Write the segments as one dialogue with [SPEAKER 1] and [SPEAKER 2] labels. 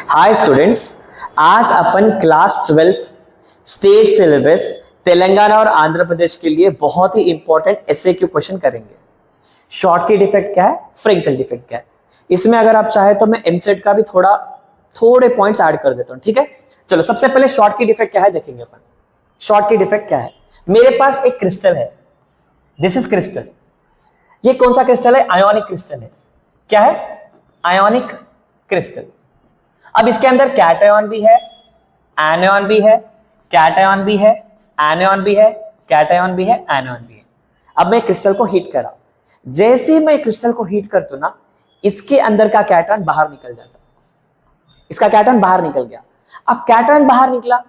[SPEAKER 1] हाय students, आज अपन class 12th state syllabus Telangana और आंध्र प्रदेश के लिए बहुत ही इंपॉर्टेंट एसए क्यू क्वेश्चन करेंगे। शॉर्टकट डिफेक्ट क्या है, फ्रेंकल डिफेक्ट क्या है। इसमें अगर आप चाहे तो मैं एमसेट का भी थोड़े पॉइंट्स ऐड कर देता हूं। ठीक है, चलो सबसे पहले शॉर्टकट डिफेक्ट क्या है देखेंगे अपन। शॉर्टकट डिफेक्ट क्या है, मेरे पास एक क्रिस्टल है, दिस इज क्रिस्टल। ये कौन सा क्रिस्टल है? आयोनिक क्रिस्टल है। क्या है? Ionic crystal. अब इसके अंदर कैटायन भी है, एनायन भी है, कैटायन भी है, एनायन भी है, कैटायन भी है, एनायन भी है। अब मैं क्रिस्टल को हीट करा, जैसे ही मैं क्रिस्टल को हीट करता हूं ना, इसके अंदर का कैटायन बाहर निकल जाता। इसका कैटायन बाहर निकल गया। अब कैटायन बाहर निकला,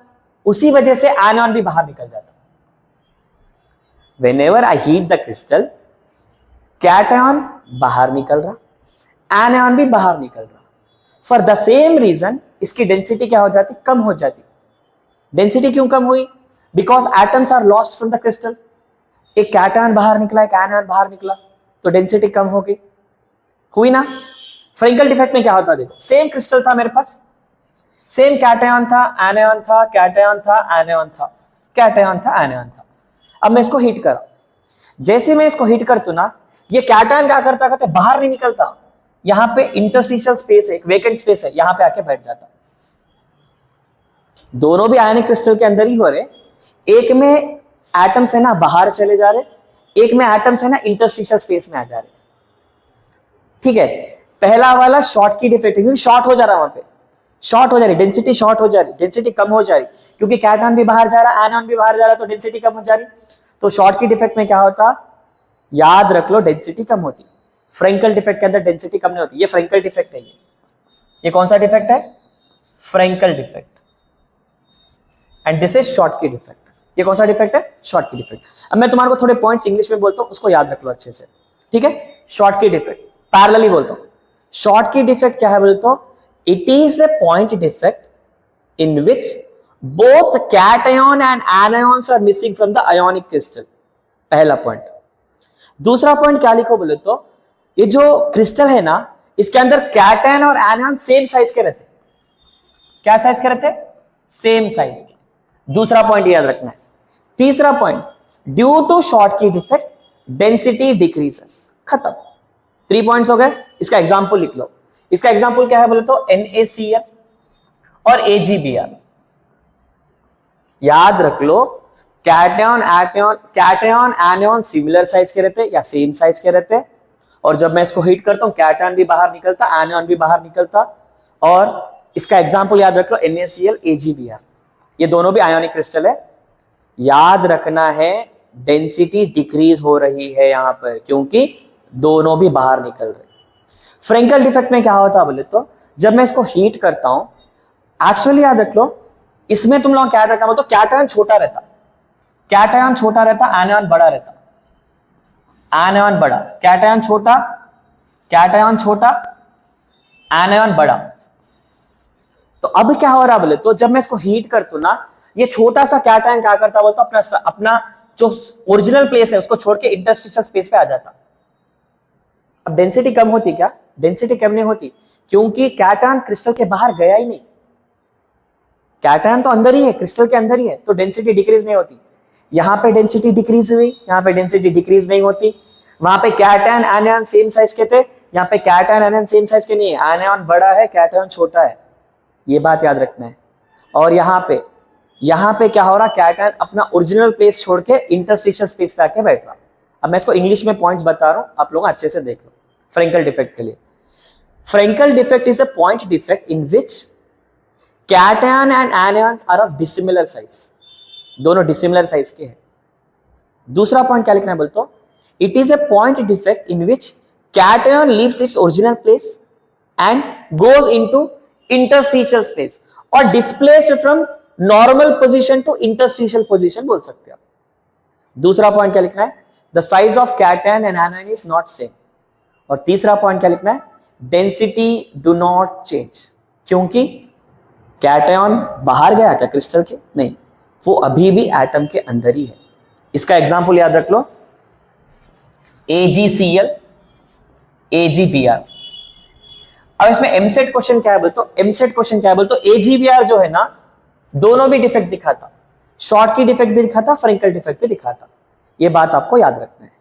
[SPEAKER 1] उसी वजह से एनायन भी बाहर निकल जाता। Whenever I heat the crystal, cation बाहर निकल रहा, एनायन भी बाहर निकल रहा। फॉर द सेम रीजन इसकी डेंसिटी क्या हो जाती? कम हो जाती। डेंसिटी क्यों कम हुई? Because atoms are lost from the crystal. एक कैटायन बाहर निकला, एक एनायन बाहर निकला, तो डेंसिटी कम हो गई। हुई ना? फ्रेंकल डिफेक्ट में क्या होता? देखो, सेम क्रिस्टल था मेरे पास, सेम कैटायन था, एनायन था, कैटायन था, एनायन था, कैटायन था, एनायन था। अब मैं इसको हीट करा, जैसे मैं इसको हीट करता ना, ये कैटायन क्या करता बाहर नहीं निकलता। यहां पे इंटरस्टिशियल स्पेस है, एक वेकेंट स्पेस है, यहां पे आके बैठ जाता। दोनों भी आयनिक क्रिस्टल के अंदर ही हो रहे। एक में एटम्स है ना बाहर चले जा रहे, एक में एटम्स है ना इंटरस्टिशियल स्पेस में आ जा रहे। ठीक है, पहला वाला शॉर्ट की डिफेक्ट है, क्योंकि शॉर्ट हो जा रहा है, वहां पे शॉर्ट हो जा रही, डेंसिटी शॉर्ट हो जा रही, डेंसिटी कम हो जा रही, क्योंकि कैटायन भी बाहर जा रहा, एनायन भी बाहर जा रहा, तो डेंसिटी कम हो जा रही। तो शॉर्ट की डिफेक्ट में क्या होता? याद रख लो, डेंसिटी कम होती। फ्रेंकल डिफेक्ट के अंदर डेंसिटी कम नहीं होती। ये फ्रेंकल डिफेक्ट है। ये कौन सा डिफेक्ट है? Frenkel defect. And this is Schottky defect. ये कौन सा डिफेक्ट है? शॉर्ट की डिफेक्ट। अब मैं तुम्हारे को थोड़े पॉइंट्स इंग्लिश में बोलता हूं, उसको याद रख लो अच्छे से। ठीक है, शॉर्ट की डिफेक्ट पैरेलली बोलता हूं। शॉर्ट की डिफेक्ट क्या है बोलते हो? It is a point defect in which both cation and anions are missing from the ionic crystal. पहला पॉइंट। दूसरा पॉइंट क्या लिखो बोले तो, ये जो क्रिस्टल है ना, इसके अंदर कैटायन और एनायन सेम साइज के रहते। क्या साइज के रहते? सेम साइज के। दूसरा पॉइंट याद रखना है। तीसरा पॉइंट, ड्यू टू शॉर्ट की डिफेक्ट डेंसिटी डिक्रीजेस। खत्म। 3 पॉइंट्स हो गए। इसका एग्जांपल लिख लो। इसका एग्जांपल क्या है बोले तो NaCl और AgBr। याद रख लो, कैटायन एनायन सिमिलर साइज के रहते या सेम साइज के रहते, और जब मैं इसको हीट करता हूं कैटायन भी बाहर निकलता, एनायन भी बाहर निकलता। और इसका एग्जांपल याद रख लो NaCl AgBr। ये दोनों भी आयोनिक क्रिस्टल है। याद रखना है, डेंसिटी डिक्रीज हो रही है यहां पर, क्योंकि दोनों भी बाहर निकल रहे। फ्रेंकल डिफेक्ट में क्या होता है बोले तो, जब मैं इसको हीट करता हूं, एक्चुअली याद रख लो, इसमें तुम लोग क्या याद रखना बोलते हो, कैटायन छोटा रहता, कैटायन छोटा रहता, एनायन बड़ा रहता। एनायन बड़ा, कैटायन छोटा, कैटायन छोटा, एनायन बड़ा। तो अब क्या हो रहा बोले तो, जब मैं इसको हीट करता हूं ना, ये छोटा सा कैटायन क्या करता बोलता, अपना जो ओरिजिनल प्लेस है उसको छोड़ के इंटरस्टिशियल स्पेस पे आ जाता। अब डेंसिटी कम होती क्या? डेंसिटी कम नहीं होती, क्योंकि कैटायन क्रिस्टल के बाहर गया ही नहीं। कैटायन तो अंदर ही है, क्रिस्टल के अंदर ही है, तो डेंसिटी डिक्रीज नहीं होती। यहां पे डेंसिटी डिक्रीज हुई, यहां पे डेंसिटी डिक्रीज नहीं होती। वहां पे कैटायन एनायन सेम साइज के थे, यहां पे कैटायन एनायन सेम साइज के नहीं है, एनायन बड़ा है, कैटायन छोटा है। ये बात याद रखना है। और यहां पे क्या हो रहा, कैटायन अपना ओरिजिनल प्लेस छोड़ के इंटरस्टिशियल स्पेस पे आके बैठ रहा। अब मैं इसको इंग्लिश में पॉइंट्स बता रहा हूं, आप लोग अच्छे से देख लो। फ्रेंकल डिफेक्ट के लिए, Frenkel defect is a point defect in which cation and anion are of dissimilar size. दोनों डिसिमिलर साइज के हैं। दूसरा पॉइंट क्या लिखना है बोलते हो, it is a point defect in which cation leaves its original place and goes into interstitial space, और displaced from normal position to interstitial position बोल सकते हैं आप। दूसरा पॉइंट क्या लिखना है, the size of cation and anion is not same. और तीसरा पॉइंट क्या लिखना है, डेंसिटी डू नॉट चेंज, क्योंकि कैटायन बाहर गया क्या क्रिस्टल के? नहीं, वो अभी भी एटम के अंदर ही है। इसका एग्जांपल याद रख लो, AgCl AgBr। अब इसमें एमसेट क्वेश्चन क्या है बोलते, एमसेट क्वेश्चन क्या है बोलते, एजीबीआर जो है ना दोनों भी डिफेक्ट दिखाता, शॉर्ट की डिफेक्ट भी दिखाता, फ्रैंकल डिफेक्ट भी दिखाता। ये बात आपको याद रखना है।